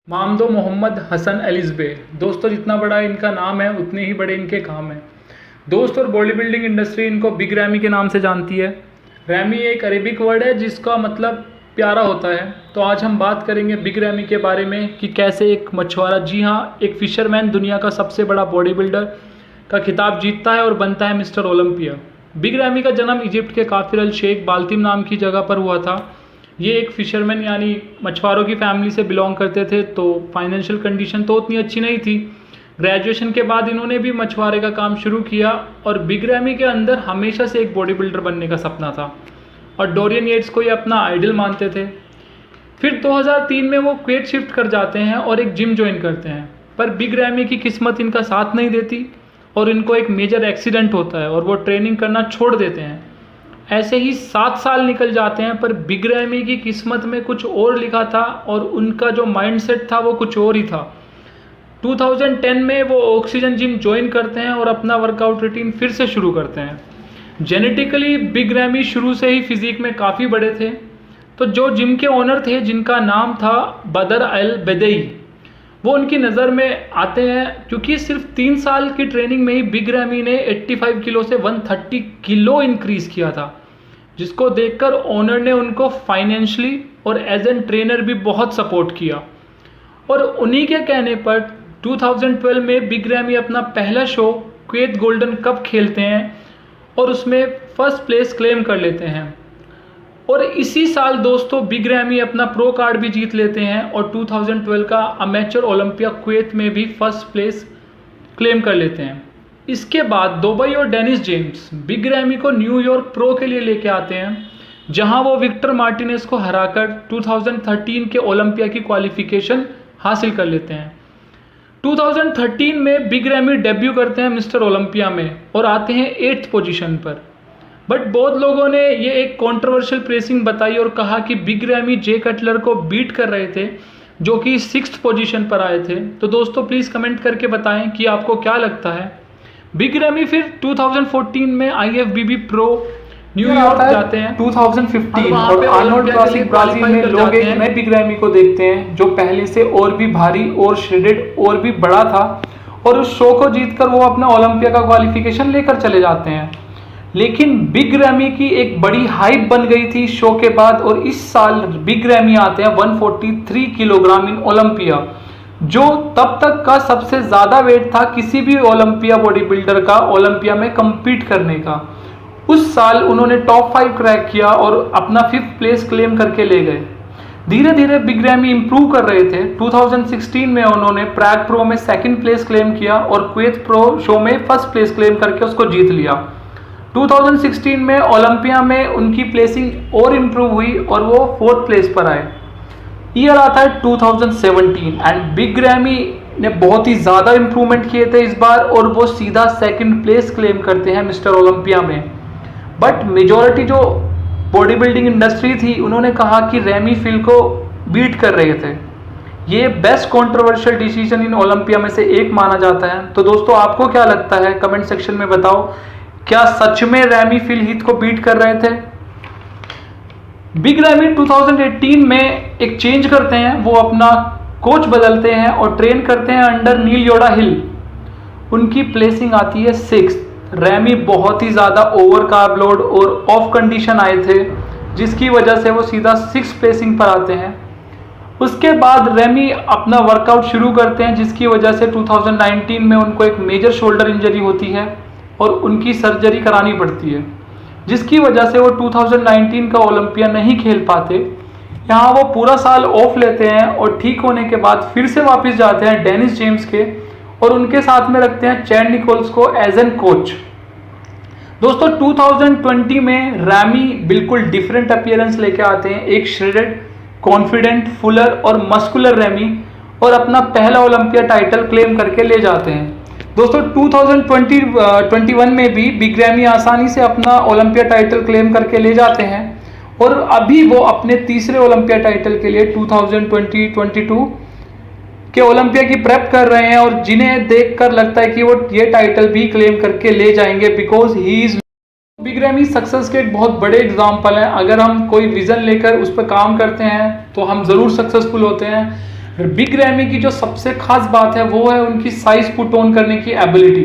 मामदो मोहम्मद हसन एलिज़बे। दोस्तों, जितना बड़ा इनका नाम है उतने ही बड़े इनके काम हैं। दोस्त और बॉडी बिल्डिंग इंडस्ट्री इनको बिग रैमी के नाम से जानती है। रैमी एक अरेबिक वर्ड है जिसका मतलब प्यारा होता है। तो आज हम बात करेंगे बिग रैमी के बारे में कि कैसे एक मछुआरा, जी हाँ, एक फिशरमैन दुनिया का सबसे बड़ा बॉडी बिल्डर का खिताब जीतता है और बनता है मिस्टर ओलंपिया। बिग रैमी का जन्म इजिप्ट के काफिर अल शेख बाल्तिम नाम की जगह पर हुआ था। ये एक फिशरमैन यानी मछुआरों की फैमिली से बिलोंग करते थे, तो फाइनेंशियल कंडीशन तो उतनी अच्छी नहीं थी। ग्रेजुएशन के बाद इन्होंने भी मछुआरे का काम शुरू किया और बिग रैमी के अंदर हमेशा से एक बॉडी बिल्डर बनने का सपना था और डोरियन येट्स को ये अपना आइडल मानते थे। फिर 2003 में वो कुवैत शिफ्ट कर जाते हैं और एक जिम ज्वाइन करते हैं, पर बिग रैमी की किस्मत इनका साथ नहीं देती और इनको एक मेजर एक्सीडेंट होता है और वो ट्रेनिंग करना छोड़ देते हैं। ऐसे ही 7 साल निकल जाते हैं, पर बिग रैमी की किस्मत में कुछ और लिखा था और उनका जो माइंडसेट था वो कुछ और ही था। 2010 में वो ऑक्सीजन जिम ज्वाइन करते हैं और अपना वर्कआउट रूटीन फिर से शुरू करते हैं। जेनेटिकली बिग रैमी शुरू से ही फिजिक में काफ़ी बड़े थे, तो जो जिम के ओनर थे जिनका नाम था बदर अल बेदई, वो उनकी नज़र में आते हैं क्योंकि सिर्फ 3 साल की ट्रेनिंग में ही बिग रैमी ने 85 किलो से 130 किलो इंक्रीज़ किया था, जिसको देखकर ओनर ने उनको फाइनेंशियली और एज एन ट्रेनर भी बहुत सपोर्ट किया। और उन्हीं के कहने पर 2012 में बिग रैमी अपना पहला शो कुवैत गोल्डन कप खेलते हैं और उसमें फर्स्ट प्लेस क्लेम कर लेते हैं। और इसी साल दोस्तों बिग रैमी अपना प्रो कार्ड भी जीत लेते हैं और 2012 का अमेचर ओलंपिया कुवैत में भी फर्स्ट प्लेस क्लेम कर लेते हैं। इसके बाद दुबई और डेनिस जेम्स बिग रैमी को न्यूयॉर्क प्रो के लिए लेके आते हैं, जहां वो विक्टर मार्टिनेज को हराकर 2013 के ओलंपिया की क्वालिफिकेशन हासिल कर लेते हैं। 2013 में बिग रैमी डेब्यू करते हैं मिस्टर ओलंपिया में और आते हैं 8th पोजीशन पर। बट बहुत लोगों ने ये एक कंट्रोवर्शियल प्रेसिंग बताई और कहा कि बिग रैमी जे कटलर को बीट कर रहे थे, जो कि 6th पोजीशन पर आए थे। तो दोस्तों प्लीज़ कमेंट करके बताएं कि आपको क्या लगता है। बिग रैमी फिर 2014 में IFBB प्रो न्यूयॉर्क जाते हैं 2015 और आर्नोल्ड क्लासिक ब्राजील में लोग एक नए बिग रैमी को देखते हैं जो पहले से और भी भारी और श्रेडेड और भी बड़ा था, और उस शो को जीतकर वो अपना ओलंपिया का क्वालिफिकेशन लेकर चले जाते हैं। लेकिन बिग रैमी की एक बड़ी हाइप बन गई थी शो के बाद, और इस साल बिग रैमी आते हैं 143 किलोग्राम इन ओलंपिया, जो तब तक का सबसे ज़्यादा वेट था किसी भी ओलंपिया बॉडी बिल्डर का ओलंपिया में compete करने का। उस साल उन्होंने टॉप 5 क्रैक किया और अपना 5th प्लेस क्लेम करके ले गए। धीरे धीरे बिग रैमी इंप्रूव कर रहे थे। 2016 में उन्होंने प्रैग प्रो में 2nd प्लेस क्लेम किया और कुवैत प्रो शो में 1st प्लेस क्लेम करके उसको जीत लिया। 2016 में ओलंपिया में उनकी प्लेसिंग और इम्प्रूव हुई और वो 4th प्लेस पर आए। ईयर आता है 2017 एंड बिग रैमी ने बहुत ही ज़्यादा इम्प्रूवमेंट किए थे इस बार, और वो सीधा 2nd प्लेस क्लेम करते हैं मिस्टर ओलंपिया में। बट मेजॉरिटी जो बॉडी बिल्डिंग इंडस्ट्री थी उन्होंने कहा कि रैमी फिल को बीट कर रहे थे। ये best controversial decision in Olympia में से एक माना जाता है। तो दोस्तों आपको क्या लगता है, कमेंट सेक्शन में बताओ, क्या सच में रैमी फिल हीथ को बीट कर रहे थे? बिग रैमी 2018 में एक चेंज करते हैं, वो अपना कोच बदलते हैं और ट्रेन करते हैं अंडर नील योड़ा हिल। उनकी प्लेसिंग आती है 6th। रैमी बहुत ही ज़्यादा ओवर कार्ब लोड और ऑफ कंडीशन आए थे, जिसकी वजह से वो सीधा 6th प्लेसिंग पर आते हैं। उसके बाद रैमी अपना वर्कआउट शुरू करते हैं, जिसकी वजह से 2019 में उनको एक मेजर शोल्डर इंजरी होती है और उनकी सर्जरी करानी पड़ती है, जिसकी वजह से वो 2019 का ओलंपिया नहीं खेल पाते। यहाँ वो पूरा साल ऑफ लेते हैं और ठीक होने के बाद फिर से वापस जाते हैं डेनिस जेम्स के और उनके साथ में रखते हैं चैड निकोल्स को एज एन कोच। दोस्तों 2020 में रैमी बिल्कुल डिफरेंट अपीयरेंस लेके आते हैं, एक श्रेडेड, कॉन्फिडेंट, फुलर और मस्कुलर रैमी, और अपना पहला ओलंपिया टाइटल क्लेम करके ले जाते हैं। दोस्तों 2021 में भी बिग रैमी आसानी से अपना ओलंपिया टाइटल क्लेम करके ले जाते हैं और अभी वो अपने तीसरे ओलंपिया टाइटल के लिए 2022 के ओलंपिया की प्रेप कर रहे हैं, और जिन्हें देखकर लगता है कि वो ये टाइटल भी क्लेम करके ले जाएंगे because he is. Big ramie success के एक बहुत बड़े एग्जाम्पल हैं। अगर हम कोई विजन लेकर उस पर काम करते हैं तो हम ज़रूर सक्सेसफुल होते हैं। बिग रैमी की जो सबसे खास बात है वो है उनकी साइज पुट ऑन करने की एबिलिटी,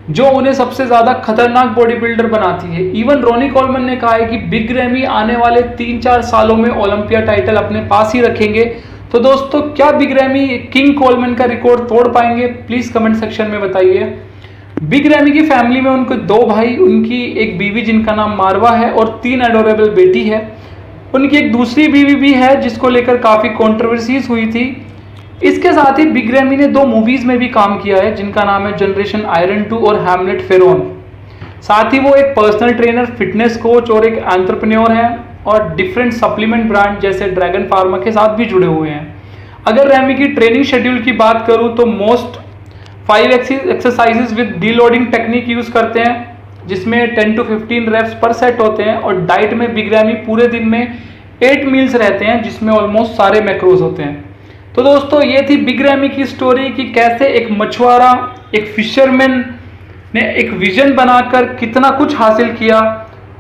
जो उन्हें सबसे ज्यादा खतरनाक बॉडी बिल्डर बनाती है। इवन रोनी कोलमन ने कहा है कि बिग रैमी आने वाले 3-4 सालों में ओलंपिया टाइटल अपने पास ही रखेंगे। तो दोस्तों, क्या बिग रैमी किंग कोलमन का रिकॉर्ड तोड़ पाएंगे? प्लीज कमेंट सेक्शन में बताइए। बिग रैमी की फैमिली में उनके 2 भाई, उनकी एक बीवी जिनका नाम मारवा है और 3 एडोरेबल बेटी है। उनकी एक दूसरी बीवी भी है जिसको लेकर काफी कंट्रोवर्सीज हुई थी। इसके साथ ही बिग रैमी ने 2 मूवीज में भी काम किया है जिनका नाम है जनरेशन आयरन 2 और हैमलेट फेरोन। साथ ही वो एक पर्सनल ट्रेनर, फिटनेस कोच और एक एंटरप्रेन्योर है और डिफरेंट सप्लीमेंट ब्रांड जैसे ड्रैगन फार्मा के साथ भी जुड़े हुए हैं। अगर रैमी की ट्रेनिंग शेड्यूल की बात करूं तो most 5 exercises with deloading technique use करते हैं, जिसमें 10 to 15 रेप्स पर सेट होते हैं। और डाइट में बिग रैमी पूरे दिन में 8 मील्स रहते हैं जिसमें ऑलमोस्ट सारे मैक्रोज होते हैं। तो दोस्तों, ये थी बिग रैमी की स्टोरी कि कैसे एक मछुआरा, एक फिशरमैन ने एक विजन बनाकर कितना कुछ हासिल किया।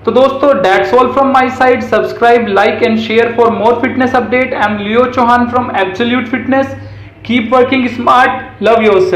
तो दोस्तों, that's all from my side. Subscribe, like and share for more fitness update. I am Leo Chauhan from Absolute Fitness. Keep working smart, love yourself.